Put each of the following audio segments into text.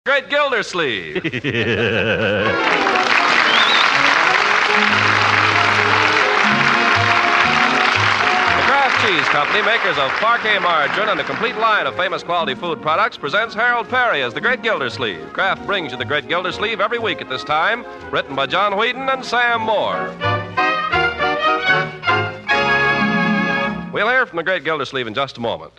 Great Gildersleeve. Cheese Company, makers of Parquet margarine and a complete line of famous quality food products, presents Harold Perry as the Great Gildersleeve. Kraft brings you the Great Gildersleeve every week at this time, written by John Whedon and Sam Moore. We'll hear from the Great Gildersleeve in just a moment.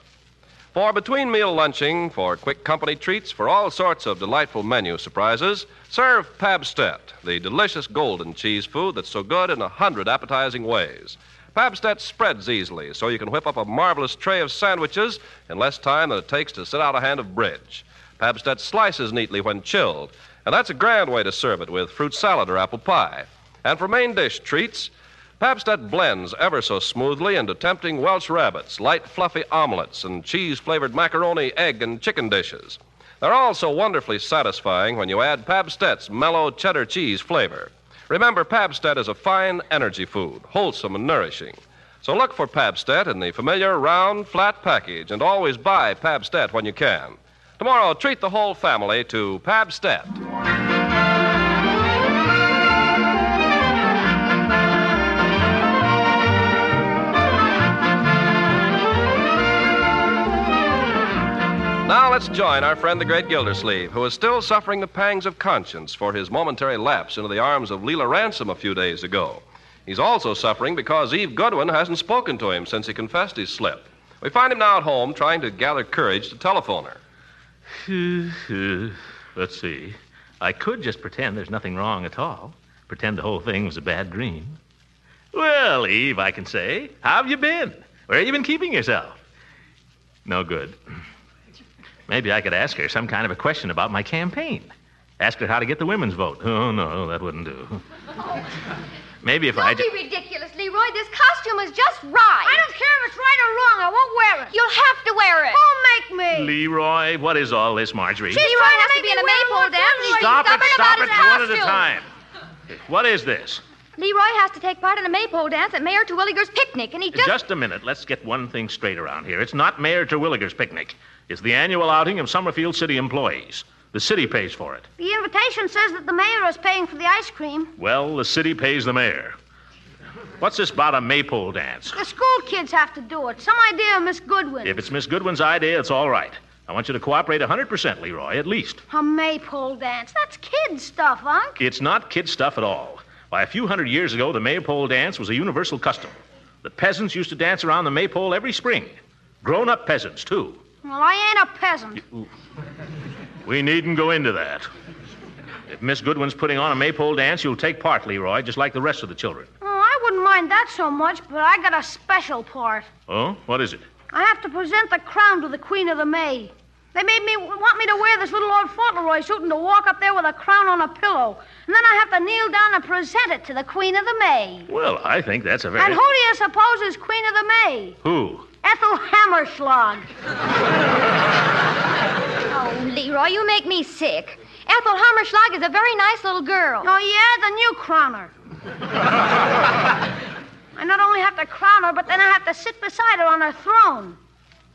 For between meal lunching, for quick company treats, for all sorts of delightful menu surprises, serve Pabstet, the delicious golden cheese food that's so good in 100 appetizing ways. Pabstet spreads easily, so you can whip up a marvelous tray of sandwiches in less time than it takes to sit out a hand of bridge. Pabstet slices neatly when chilled, and that's a grand way to serve it with fruit salad or apple pie. And for main dish treats, Pabstet blends ever so smoothly into tempting Welsh rabbits, light fluffy omelets, and cheese-flavored macaroni, egg, and chicken dishes. They're all so wonderfully satisfying when you add Pabstet's mellow cheddar cheese flavor. Remember, Pabstet is a fine energy food, wholesome and nourishing. So look for Pabstet in the familiar round, flat package, and always buy Pabstet when you can. Tomorrow, treat the whole family to Pabstet. Now let's join our friend the Great Gildersleeve, who is still suffering the pangs of conscience for his momentary lapse into the arms of Leela Ransom a few days ago. He's also suffering because Eve Goodwin hasn't spoken to him since he confessed his slip. We find him now at home trying to gather courage to telephone her. Let's see. I could just pretend there's nothing wrong at all. Pretend the whole thing was a bad dream. Well, Eve, I can say. How have you been? Where have you been keeping yourself? No good. Maybe I could ask her some kind of a question about my campaign. Ask her how to get the women's vote. Oh, no, that wouldn't do. Maybe if Don't be ridiculous, Leroy. This costume is just right. I don't care if it's right or wrong. I won't wear it. You'll have to wear it. Who'll make me? Leroy, what is all this, Marjorie? Leroy has to be in a maypole dance. He's Stop stubborn it, about his one at a costume. time. What is this? Leroy has to take part in a maypole dance at Mayor Terwilliger's picnic, and he Just a minute. Let's get one thing straight around here. It's not Mayor Terwilliger's picnic. It's the annual outing of Summerfield City employees. The city pays for it. The invitation says that the mayor is paying for the ice cream. Well, the city pays the mayor. What's this about a maypole dance? The school kids have to do it. Some idea of Miss Goodwin. If it's Miss Goodwin's idea, it's all right. I want you to cooperate 100%, Leroy, at least. A maypole dance. That's kid stuff, Unc. It's not kid stuff at all. Why, a few hundred years ago, the maypole dance was a universal custom. The peasants used to dance around the maypole every spring. Grown-up peasants, too. Well, I ain't a peasant. We needn't go into that. If Miss Goodwin's putting on a maypole dance, you'll take part, Leroy, just like the rest of the children. Oh, I wouldn't mind that so much, but I got a special part. Oh? What is it? I have to present the crown to the Queen of the May. They want me to wear this little old Fauntleroy suit and to walk up there with a crown on a pillow. And then I have to kneel down and present it to the Queen of the May. Well, I think that's a very... And who do you suppose is Queen of the May? Who? Ethel Hammerschlag. Oh, Leroy, you make me sick. Ethel Hammerschlag is a very nice little girl. Oh, yeah? Then you crown her. I not only have to crown her, but then I have to sit beside her on her throne.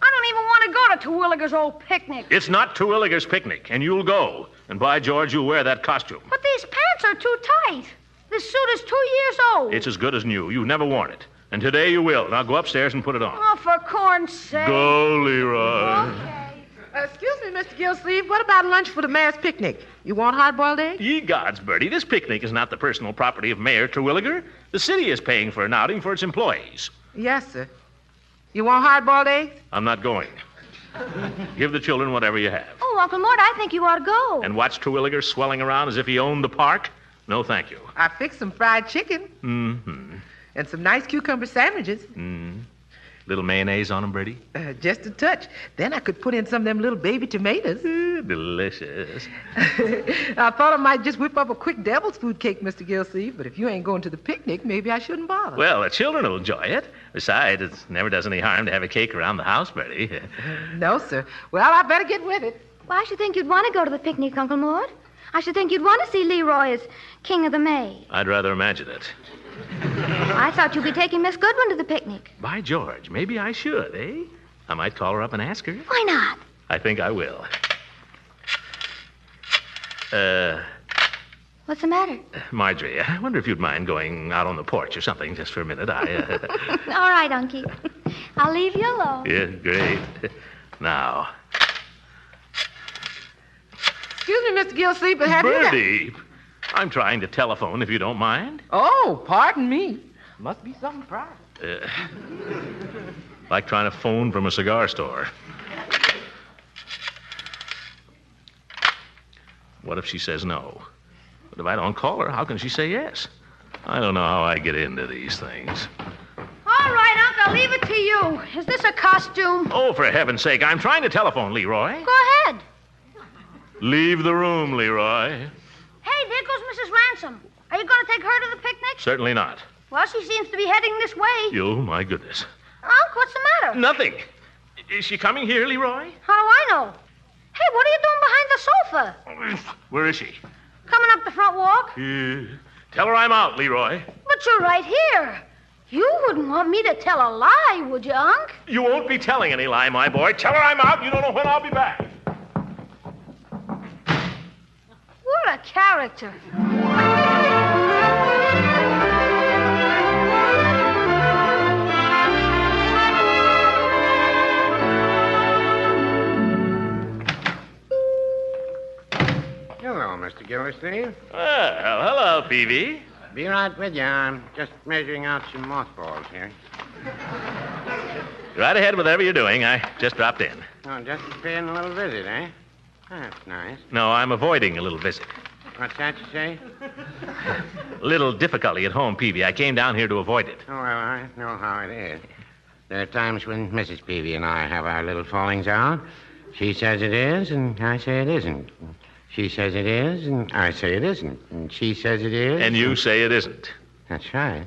I don't even want to go to Terwilliger's old picnic. It's not Terwilliger's picnic, and you'll go. And by George, you'll wear that costume. But these pants are too tight. This suit is 2 years old. It's as good as new. You've never worn it. And today you will. Now go upstairs and put it on. Oh, for corn's sake. Go, Leroy. Okay. Excuse me, Mr. Gilsleeve. What about lunch for the mayor's picnic? You want hard-boiled eggs? Ye gods, Bertie, this picnic is not the personal property of Mayor Terwilliger. The city is paying for an outing for its employees. Yes, sir. You want hard-boiled eggs? I'm not going. Give the children whatever you have. Oh, Uncle Mort, I think you ought to go. And watch Terwilliger swelling around as if he owned the park? No, thank you. I fixed some fried chicken. Mm-hmm. And some nice cucumber sandwiches. Little mayonnaise on them, Bertie? Just a touch. Then I could put in some of them little baby tomatoes. Delicious. I thought I might just whip up a quick devil's food cake, Mr. Gilsleeve, but if you ain't going to the picnic, maybe I shouldn't bother. Well, the children will enjoy it. Besides, it never does any harm to have a cake around the house, Bertie. No, sir. Well, I better get with it. Well, I should think you'd want to go to the picnic, Uncle Mort. I should think you'd want to see Leroy as King of the May. I'd rather imagine it. I thought you'd be taking Miss Goodwin to the picnic. By George, maybe I should, eh? I might call her up and ask her. Why not? I think I will. What's the matter? Marjorie, I wonder if you'd mind going out on the porch or something just for a minute. All right, Unky. I'll leave you alone. Yeah, great. Now. Excuse me, Mr. Gilsleeve, but have you... Birdie, I'm trying to telephone if you don't mind. Oh, pardon me. Must be something private. Like trying to phone from a cigar store. What if she says no? But if I don't call her, how can she say yes? I don't know how I get into these things. All right, Unc, I'll leave it to you. Is this a costume? Oh, for heaven's sake, I'm trying to telephone, Leroy. Go ahead. Leave the room, Leroy. Hey, there goes Mrs. Ransom. Are you going to take her to the picnic? Certainly not. Well, she seems to be heading this way. Oh, my goodness. Unc, what's the matter? Nothing. Is she coming here, Leroy? How do I know? Hey, what are you doing behind the sofa? Where is she? Coming up the front walk? Tell her I'm out, Leroy. But you're right here. You wouldn't want me to tell a lie, would you, Unc? You won't be telling any lie, my boy. Tell her I'm out. You don't know when I'll be back. What a character. Hello, Mr. Gildersleeve. Well, hello, Peavy. Be right with you. I'm just measuring out some mothballs here. Right ahead with whatever you're doing. I just dropped in. Oh, just paying a little visit, eh? That's nice. No, I'm avoiding a little visit. What's that you say? Little difficulty at home, Peavy. I came down here to avoid it. Oh, well, I know how it is. There are times when Mrs. Peavy and I have our little fallings out. She says it is, and I say it isn't. She says it is, and I say it isn't. And she says it is. And you say it isn't. That's right.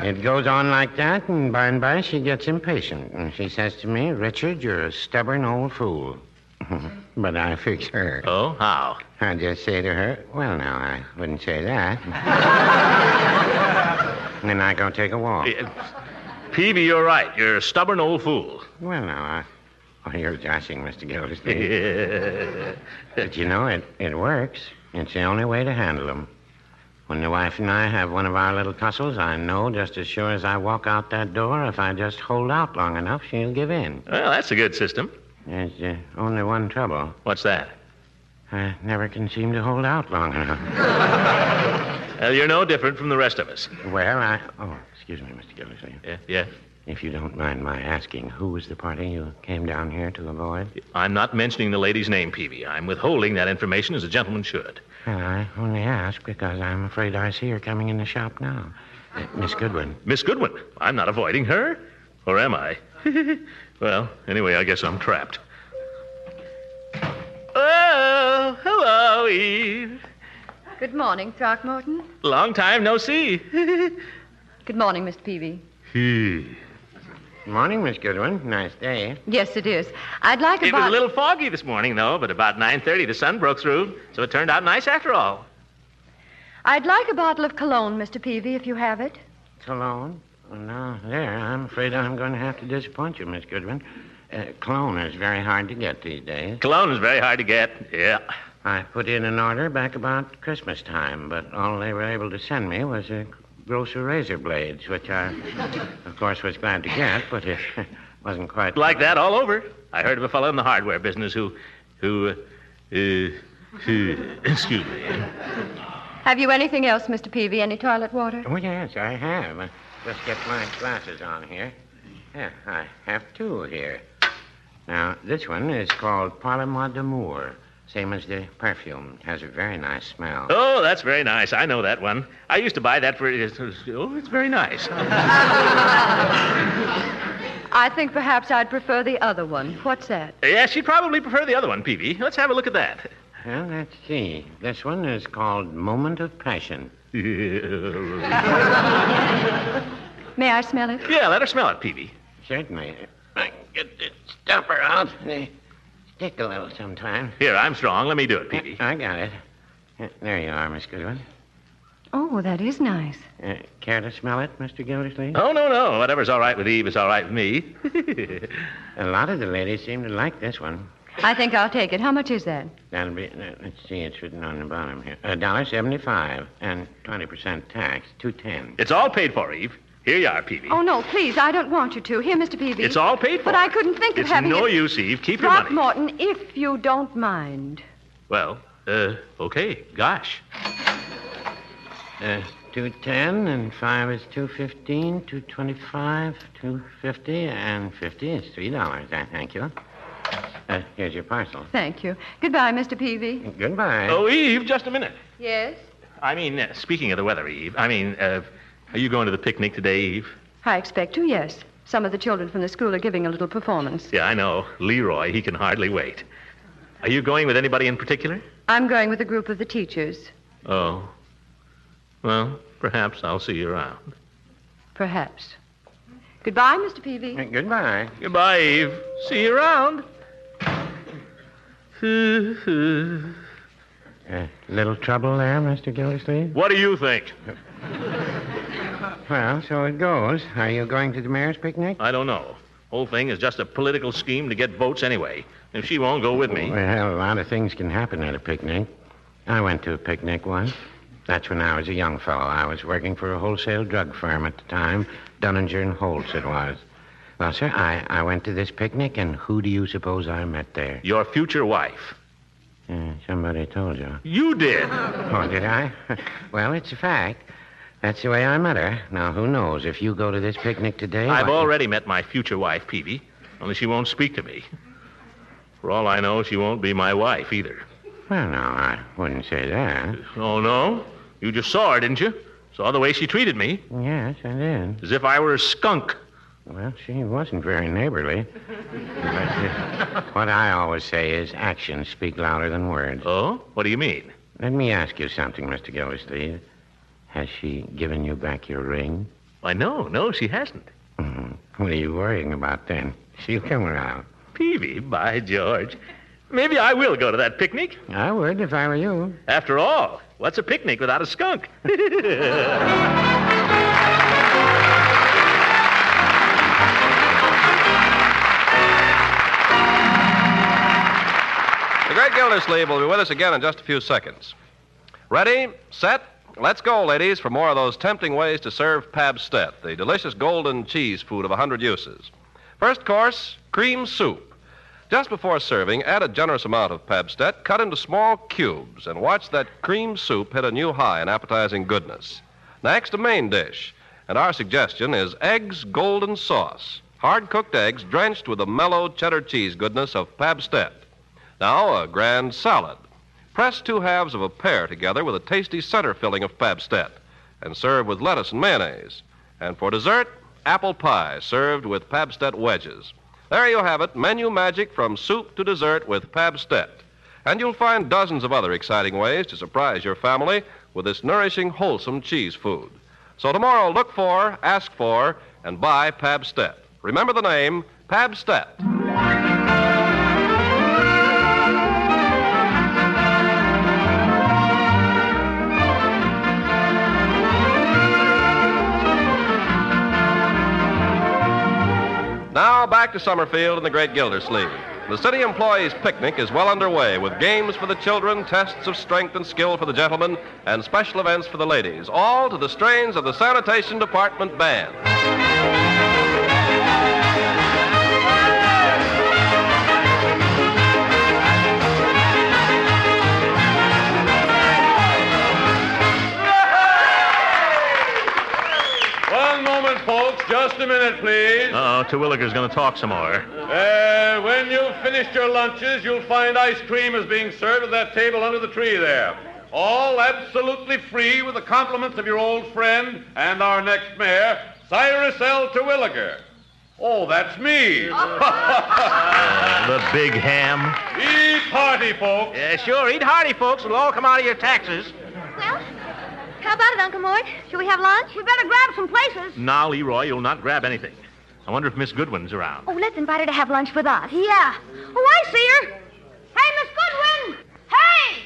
It goes on like that, and by she gets impatient. And she says to me, Richard, you're a stubborn old fool. But I fix her. Oh, how? I just say to her, well, now, I wouldn't say that. And then I go take a walk. Peavy, you're right. You're a stubborn old fool. Well, now, you're joshing, Mr. Gildersleeve. But you know, it works. It's the only way to handle them. When the wife and I have one of our little tussles, I know just as sure as I walk out that door, if I just hold out long enough, she'll give in. Well, that's a good system. There's only one trouble. What's that? I never can seem to hold out long enough. Well, you're no different from the rest of us. Well, Oh, excuse me, Mr. Gildersleeve. Yeah? If you don't mind my asking, who was the party you came down here to avoid? I'm not mentioning the lady's name, Peavy. I'm withholding that information as a gentleman should. Well, I only ask because I'm afraid I see her coming in the shop now. Miss Goodwin. Miss Goodwin? I'm not avoiding her. Or am I? Well, anyway, I guess I'm trapped. Oh, hello, Eve. Good morning, Throckmorton. Long time no see. Good morning, Mr. Peavy. Morning, Miss Goodwin. Nice day. Yes, it is. I'd like It was a little foggy this morning, though, but about 9:30 the sun broke through, so it turned out nice after all. I'd like a bottle of cologne, Mr. Peavy, if you have it. Cologne? Well, now, there. I'm afraid I'm going to have to disappoint you, Miss Goodwin. Cologne is very hard to get these days. Cologne is very hard to get, yeah. I put in an order back about Christmas time, but all they were able to send me was grocer razor blades, which I, of course, was glad to get, but it wasn't quite... Like that all over. I heard of a fellow in the hardware business who excuse me. Have you anything else, Mr. Peavy? Any toilet water? Oh, yes, I have. Just get my glasses on here. Yeah, I have two here. Now, this one is called Parle-moi d'amour, same as the perfume. It has a very nice smell. Oh, that's very nice. I know that one. I used to buy that for... Oh, it's very nice. I think perhaps I'd prefer the other one. What's that? Yes, you'd probably prefer the other one, Peavy. Let's have a look at that. Well, let's see. This one is called Moment of Passion. May I smell it? Yeah, let her smell it, Peavy. Certainly. I can get the stopper out. They stick a little sometimes. Here, I'm strong. Let me do it, Peavy. I got it. There you are, Miss Goodwin. Oh, that is nice. Care to smell it, Mr. Gildersleeve? Oh, no. Whatever's all right with Eve is all right with me. A lot of the ladies seem to like this one. I think I'll take it. How much is that? That'll be, let's see, it's written on the bottom here. $1.75 and 20% tax, $2.10. It's all paid for, Eve. Here you are, Peavy. Oh, no, please, I don't want you to. Here, Mr. Peavy. It's all paid for. But I couldn't think of It's having no it... use, Eve. Keep your money. Throckmorton, if you don't mind. Well, okay. Gosh. 210 and 5 is 215, 225, 250, and 50 is $3. Thank you. Here's your parcel. Thank you. Goodbye, Mr. Peavy. Goodbye. Oh, Eve, just a minute. Yes? I mean, speaking of the weather, Eve, are you going to the picnic today, Eve? I expect to, yes. Some of the children from the school are giving a little performance. Yeah, I know. Leroy, he can hardly wait. Are you going with anybody in particular? I'm going with a group of the teachers. Oh. Well, perhaps I'll see you around. Perhaps. Goodbye, Mr. Peavy. Goodbye. Goodbye, Eve. See you around. Little trouble there, Mr. Gildersleeve? What do you think? Well, so it goes. Are you going to the mayor's picnic? I don't know. Whole thing is just a political scheme to get votes anyway. If she won't go with me. Well, a lot of things can happen at a picnic. I went to a picnic once. That's when I was a young fellow. I was working for a wholesale drug firm at the time. Dunninger and Holtz it was. Well, sir, I went to this picnic, and who do you suppose I met there? Your future wife. Somebody told you. You did. Oh, did I? Well, it's a fact. That's the way I met her. Now, who knows? If you go to this picnic today... I've already met my future wife, Peavy. Only she won't speak to me. For all I know, she won't be my wife either. Well, no, I wouldn't say that. Oh, no? You just saw her, didn't you? Saw the way she treated me. Yes, I did. As if I were a skunk. Well, she wasn't very neighborly. But what I always say is actions speak louder than words. Oh? What do you mean? Let me ask you something, Mr. Gildersleeve. Has she given you back your ring? Why, no, she hasn't. Mm-hmm. What are you worrying about then? She'll come around. Peavy, by George. Maybe I will go to that picnic. I would if I were you. After all, what's a picnic without a skunk? The great Gildersleeve will be with us again in just a few seconds. Ready, set, let's go, ladies, for more of those tempting ways to serve Pabstet, the delicious golden cheese food of 100 uses. First course, cream soup. Just before serving, add a generous amount of Pabstet cut into small cubes and watch that cream soup hit a new high in appetizing goodness. Next, a main dish. And our suggestion is eggs golden sauce. Hard-cooked eggs drenched with the mellow cheddar cheese goodness of Pabstet. Now, a grand salad. Press 2 halves of a pear together with a tasty center filling of Pabstet and serve with lettuce and mayonnaise. And for dessert, apple pie served with Pabstet wedges. There you have it, menu magic from soup to dessert with Pabstet. And you'll find dozens of other exciting ways to surprise your family with this nourishing, wholesome cheese food. So tomorrow, look for, ask for, and buy Pabstet. Remember the name, Pabstet. Now back to Summerfield and the great Gildersleeve. The city employees' picnic is well underway with games for the children, tests of strength and skill for the gentlemen, and special events for the ladies, all to the strains of the Sanitation Department Band. One moment, folks. Just a minute, please. Uh-oh, Terwilliger's going to talk some more. When you've finished your lunches, you'll find ice cream is being served at that table under the tree there. All absolutely free with the compliments of your old friend and our next mayor, Cyrus L. Terwilliger. Oh, that's me. The big ham. Eat hearty, folks. Yeah, sure. Eat hearty, folks. It'll all come out of your taxes. Well, how about it, Uncle Mort? Shall we have lunch? We better grab some places. Now, Leroy, you'll not grab anything. I wonder if Miss Goodwin's around. Oh, let's invite her to have lunch with us. Yeah. Oh, I see her. Hey, Miss Goodwin. Hey!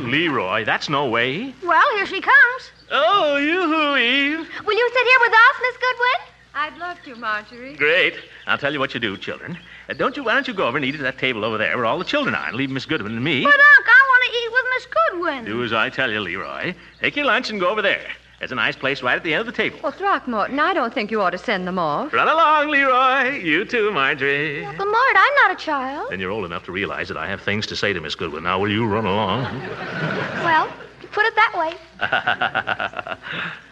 Leroy, that's no way. Well, here she comes. Oh, yoo-hoo, Eve. Will you sit here with us, Miss Goodwin? I'd love to, Marjorie. Great. I'll tell you what you do, children. Why don't you go over and eat at that table over there where all the children are and leave Miss Goodwin and me. But, Unc, I want to eat with Miss Goodwin. Do as I tell you, Leroy. Take your lunch and go over there. There's a nice place right at the end of the table. Well, Throckmorton, I don't think you ought to send them off. Run along, Leroy. You too, Marjorie. Uncle Mort, I'm not a child. Then you're old enough to realize that I have things to say to Miss Goodwin. Now, will you run along? Well, put it that way.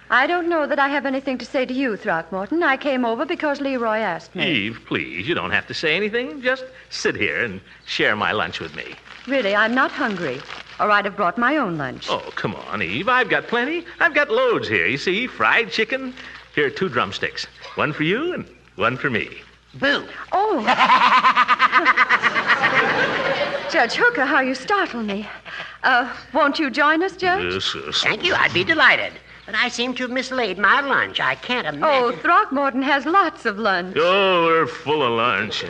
I don't know that I have anything to say to you, Throckmorton. I came over because Leroy asked me. Eve, please, you don't have to say anything. Just sit here and share my lunch with me. Really, I'm not hungry. Or I'd have brought my own lunch. Oh, come on, Eve. I've got plenty. I've got loads here. You see, fried chicken. Here are 2 drumsticks. One for you and one for me. Boo. Oh. Judge Hooker, how you startle me. Won't you join us, Judge? Yes. Thank you. I'd be delighted. But I seem to have mislaid my lunch. I can't imagine. Oh, Throckmorton has lots of lunch. Oh, we're full of lunch.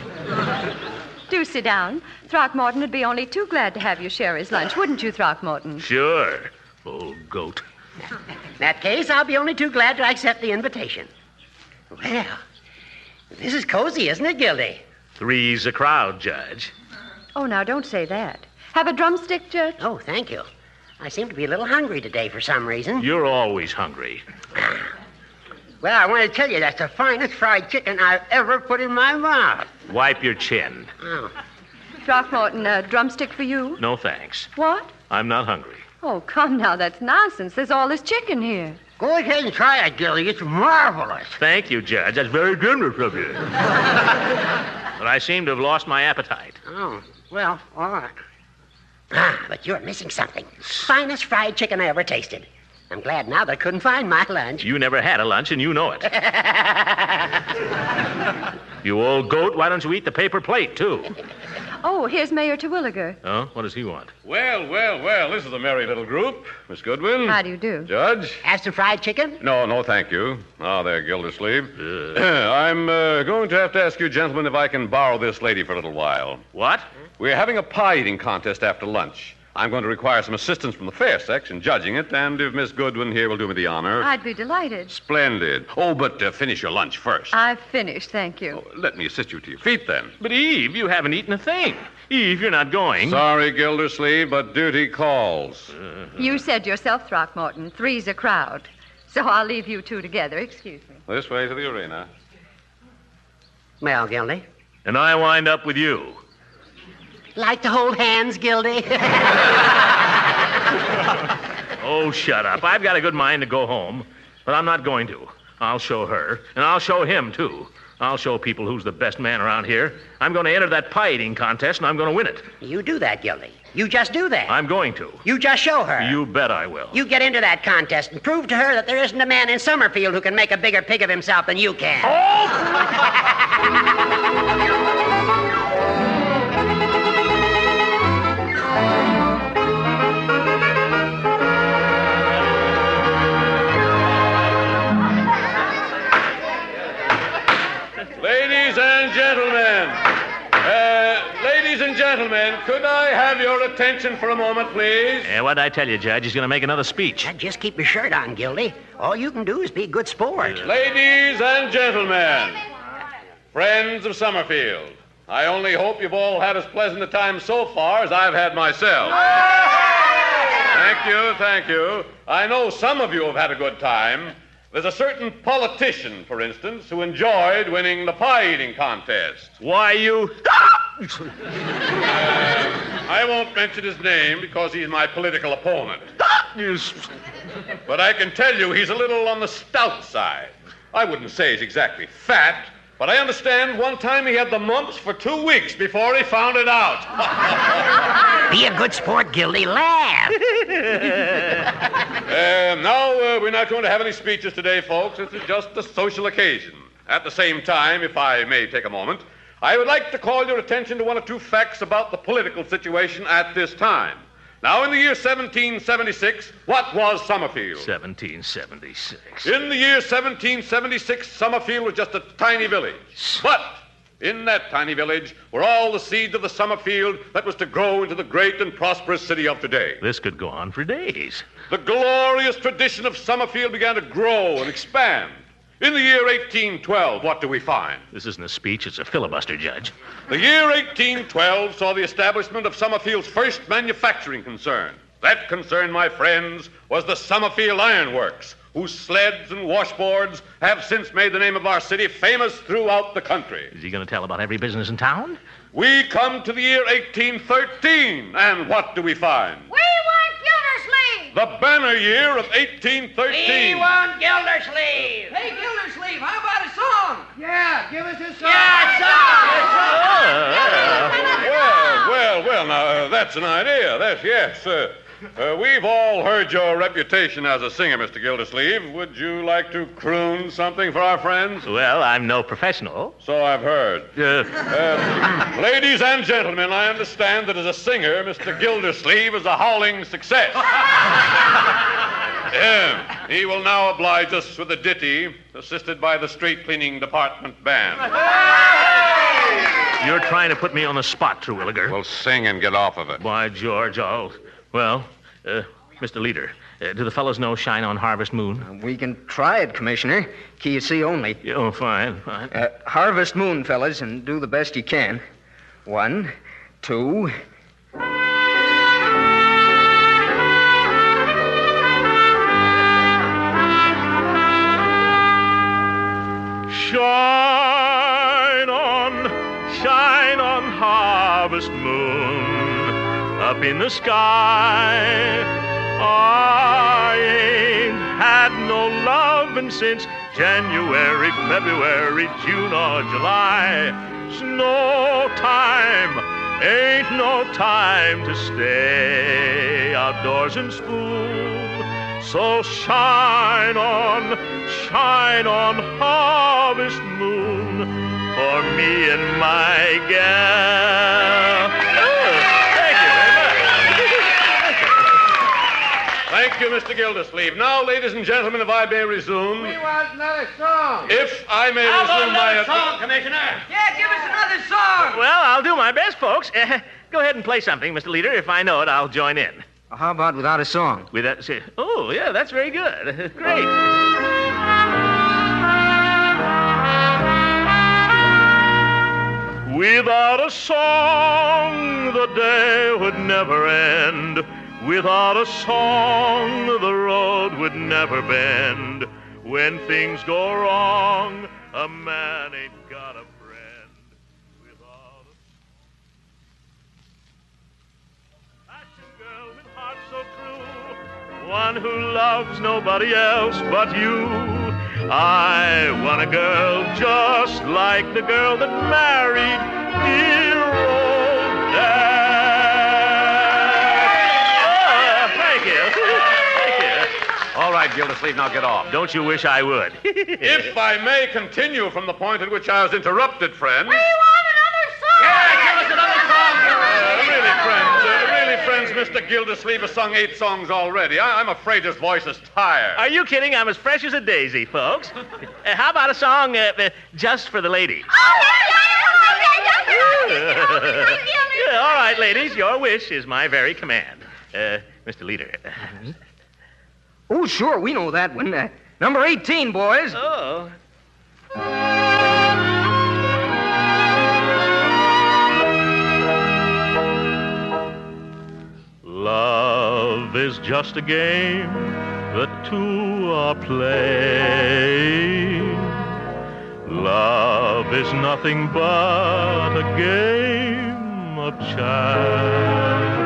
Do sit down. Throckmorton would be only too glad to have you share his lunch, wouldn't you, Throckmorton? Sure. Old goat. In that case, I'll be only too glad to accept the invitation. Well, this is cozy, isn't it, Gildy? 3's a crowd, Judge. Oh, now, don't say that. Have a drumstick, Judge? Oh, thank you. I seem to be a little hungry today for some reason. You're always hungry. Well, I want to tell you, that's the finest fried chicken I've ever put in my mouth. Wipe your chin. Oh. Throckmorton, a drumstick for you? No, thanks. What? I'm not hungry. Oh, come now, that's nonsense. There's all this chicken here. Go ahead and try it, Gildy. It's marvelous. Thank you, Judge. That's very generous of you. But I seem to have lost my appetite. Oh, well, all right. But you're missing something. Finest fried chicken I ever tasted. I'm glad now they couldn't find my lunch. You never had a lunch, and you know it. You old goat, why don't you eat the paper plate, too? Oh, here's Mayor Terwilliger. Oh, what does he want? Well, this is a merry little group. Miss Goodwin. How do you do? Judge. Have some fried chicken? No, thank you. Oh, there, Gildersleeve. I'm going to have to ask you, gentlemen, if I can borrow this lady for a little while. What? We're having a pie-eating contest after lunch. I'm going to require some assistance from the fair sex in judging it, and if Miss Goodwin here will do me the honor... I'd be delighted. Splendid. Oh, but finish your lunch first. I've finished, thank you. Oh, let me assist you to your feet, then. But, Eve, you haven't eaten a thing. Eve, you're not going. Sorry, Gildersleeve, but duty calls. You said yourself, Throckmorton, 3's a crowd. So I'll leave you 2 together. Excuse me. This way to the arena. Well, Gildy. And I wind up with you. Like to hold hands, Gildy? Oh, shut up. I've got a good mind to go home, but I'm not going to. I'll show her, and I'll show him, too. I'll show people who's the best man around here. I'm going to enter that pie-eating contest, and I'm going to win it. You do that, Gildy. You just do that. I'm going to. You just show her. You bet I will. You get into that contest and prove to her that there isn't a man in Summerfield who can make a bigger pig of himself than you can. Ladies and gentlemen, could I have your attention for a moment, please? Yeah, what'd I tell you, Judge? He's going to make another speech. Just keep your shirt on, Gildy. All you can do is be a good sport. Ladies and gentlemen, friends of Summerfield, I only hope you've all had as pleasant a time so far as I've had myself. Thank you. I know some of you have had a good time. There's a certain politician, for instance, who enjoyed winning the pie-eating contest. Why, you... I won't mention his name because he's my political opponent. But I can tell you he's a little on the stout side. I wouldn't say he's exactly fat, but I understand one time he had the mumps for 2 weeks before he found it out. Be a good sport, Gildy. Laugh. Now, we're not going to have any speeches today, folks. This is just a social occasion. At the same time, if I may take a moment, I would like to call your attention to 1 or 2 facts about the political situation at this time. Now, in the year 1776, what was Summerfield? 1776. In the year 1776, Summerfield was just a tiny village. But in that tiny village were all the seeds of the Summerfield that was to grow into the great and prosperous city of today. This could go on for days. The glorious tradition of Summerfield began to grow and expand. In the year 1812, what do we find? This isn't a speech, it's a filibuster, Judge. The year 1812 saw the establishment of Summerfield's first manufacturing concern. That concern, my friends, was the Summerfield Iron Works, whose sleds and washboards have since made the name of our city famous throughout the country. Is he going to tell about every business in town? We come to the year 1813, and what do we find? We want Gildersleeve! The banner year of 1813. We want Gildersleeve! Hey, Gildersleeve, how about a song? Yeah, give us a song! Well, now, that's an idea. Yes. We've all heard your reputation as a singer, Mr. Gildersleeve. Would you like to croon something for our friends? Well, I'm no professional. So I've heard. Ladies and gentlemen, I understand that as a singer, Mr. Gildersleeve is a howling success. He will now oblige us with a ditty, assisted by the street cleaning department band. You're trying to put me on the spot, Terwilliger. Well, sing and get off of it. Why, George, Mr. Leader, do the fellows know Shine on Harvest Moon? We can try it, Commissioner. Key of C only. Oh, fine. Harvest Moon, fellas, and do the best you can. 1, 2... Shine on, harvest moon, up in the sky. I ain't had no lovin' since January, February, June, or July. It's no time, ain't no time to stay outdoors and spoon. So shine on, harvest moon, for me and my gal. Thank you very much. Thank you, Mr. Gildersleeve. Now, ladies and gentlemen, if I may resume. We want another song. If I may resume my... song, Commissioner. Yeah, give us another song. Well, I'll do my best, folks. Go ahead and play something, Mr. Leader. If I know it, I'll join in. How about without a song? Oh, yeah, that's very good. Great. Without a song, the day would never end. Without a song, the road would never bend. When things go wrong, a man ain't got a friend. Without a passion girl with heart so true, one who loves nobody else but you. I want a girl just like the girl that married dear old Dad. Thank you. All right, Gildersleeve, now get off. Don't you wish I would? If I may continue from the point at which I was interrupted, friends. We want another song! Yeah, give us another song. Really, friends, Mr. Gildersleeve has sung 8 songs already. I'm afraid his voice is tired. Are you kidding? I'm as fresh as a daisy, folks. How about a song just for the ladies? Yeah, all right, ladies, your wish is my very command. Mr. Leader. Oh, sure, we know that one. Number 18, boys. Oh. Love is just a game that two are playing. Love is nothing but a game of chance.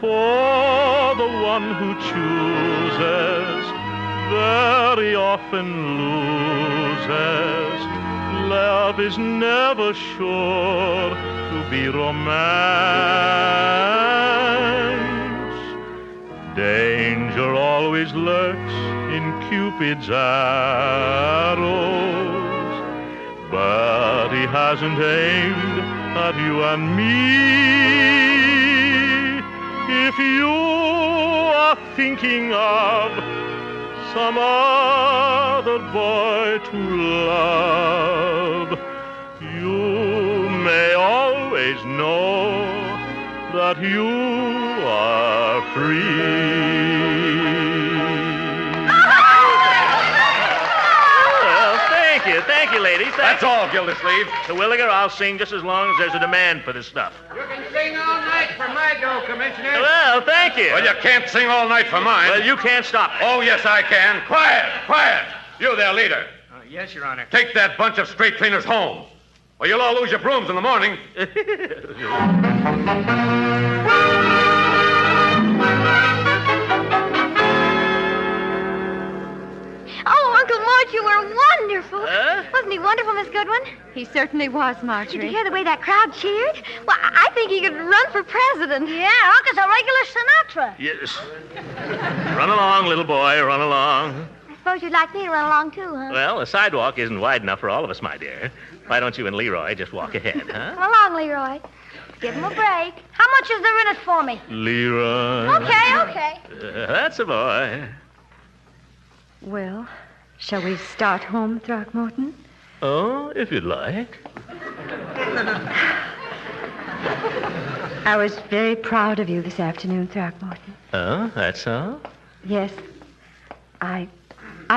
For the one who chooses very often loses. Love is never sure to be romance. Danger always lurks in Cupid's arrows, but he hasn't aimed at you and me. If you are thinking of some other boy to love, you may always know that you are free. that? That's all, Gildersleeve. Terwilliger, I'll sing just as long as there's a demand for this stuff. You can sing all night for my dough, Commissioner. Well, thank you. Well, you can't sing all night for mine. Well, you can't stop it. Oh, yes, I can. Quiet, quiet. You there, leader. Yes, Your Honor. Take that bunch of street cleaners home, or you'll all lose your brooms in the morning. Oh, Uncle Mort, you were wonderful. Wasn't he wonderful, Miss Goodwin? He certainly was, Did Marjorie. you hear the way that crowd cheered? Well, I think he could run for president. Yeah, Uncle's a regular Sinatra. Yes. Run along, little boy, run along. I suppose you'd like me to run along, too, huh? Well, the sidewalk isn't wide enough for all of us, my dear. Why don't you and Leroy just walk ahead, huh? Come along, Leroy. Give him a break. How much is there in it for me? Leroy. Okay. That's a boy. Well, shall we start home, Throckmorton? Oh, if you'd like. I was very proud of you this afternoon, Throckmorton. Oh, that's so? Yes. I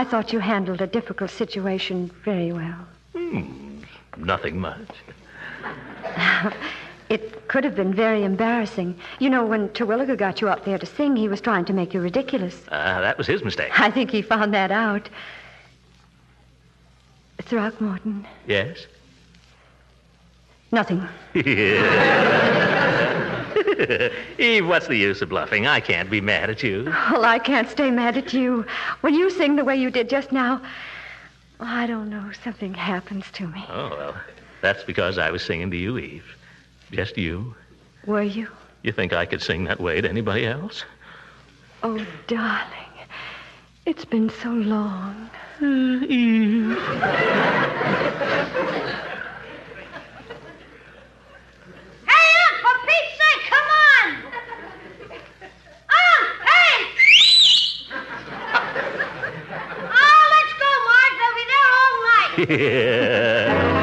thought you handled a difficult situation very well. Nothing much. It could have been very embarrassing. You know, when Terwilliger got you up there to sing, he was trying to make you ridiculous. That was his mistake. I think he found that out. Throckmorton. Yes? Nothing. Eve, what's the use of bluffing? I can't be mad at you. Well, I can't stay mad at you. When you sing the way you did just now, I don't know, something happens to me. Oh, well, that's because I was singing to you, Eve. Just you. Were you? You think I could sing that way to anybody else? Oh, darling, it's been so long. Eve. Hey, Unc, for Pete's sake, come on! Unc, hey! Oh, let's go, Marge. They'll be there all night. Yeah.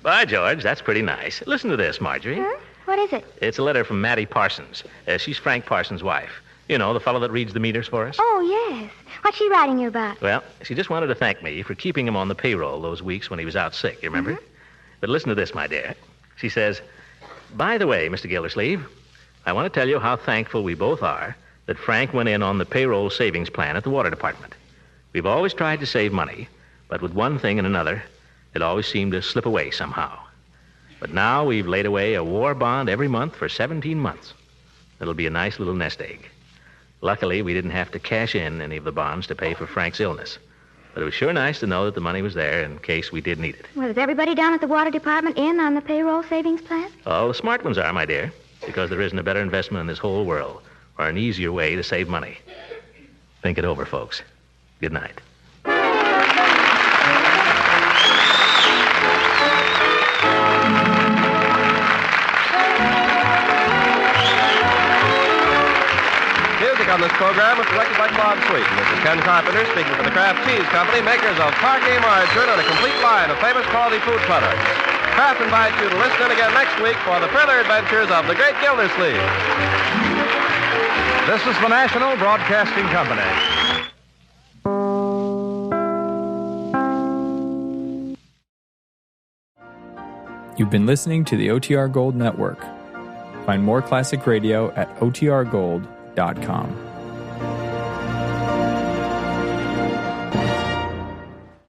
By George, that's pretty nice. Listen to this, Marjorie. Huh? What is it? It's a letter from Mattie Parsons. She's Frank Parsons' wife. You know, the fellow that reads the meters for us. Oh, yes. What's she writing you about? Well, she just wanted to thank me for keeping him on the payroll those weeks when he was out sick, you remember? But listen to this, my dear. She says, by the way, Mr. Gildersleeve, I want to tell you how thankful we both are that Frank went in on the payroll savings plan at the water department. We've always tried to save money, but with one thing and another, it always seemed to slip away somehow. But now we've laid away a war bond every month for 17 months. It'll be a nice little nest egg. Luckily, we didn't have to cash in any of the bonds to pay for Frank's illness. But it was sure nice to know that the money was there in case we did need it. Well, is everybody down at the water department in on the payroll savings plan? All the smart ones are, my dear, because there isn't a better investment in this whole world or an easier way to save money. Think it over, folks. Good night. Music on this program was directed by Claude Sweet. This is Ken Carpenter speaking for the Kraft Cheese Company, makers of Parquet margarine and a complete line of famous quality food products. Kraft invites you to listen in again next week for the further adventures of the Great Gildersleeve. This is the National Broadcasting Company. You've been listening to the OTR Gold Network. Find more classic radio at otrgold.com.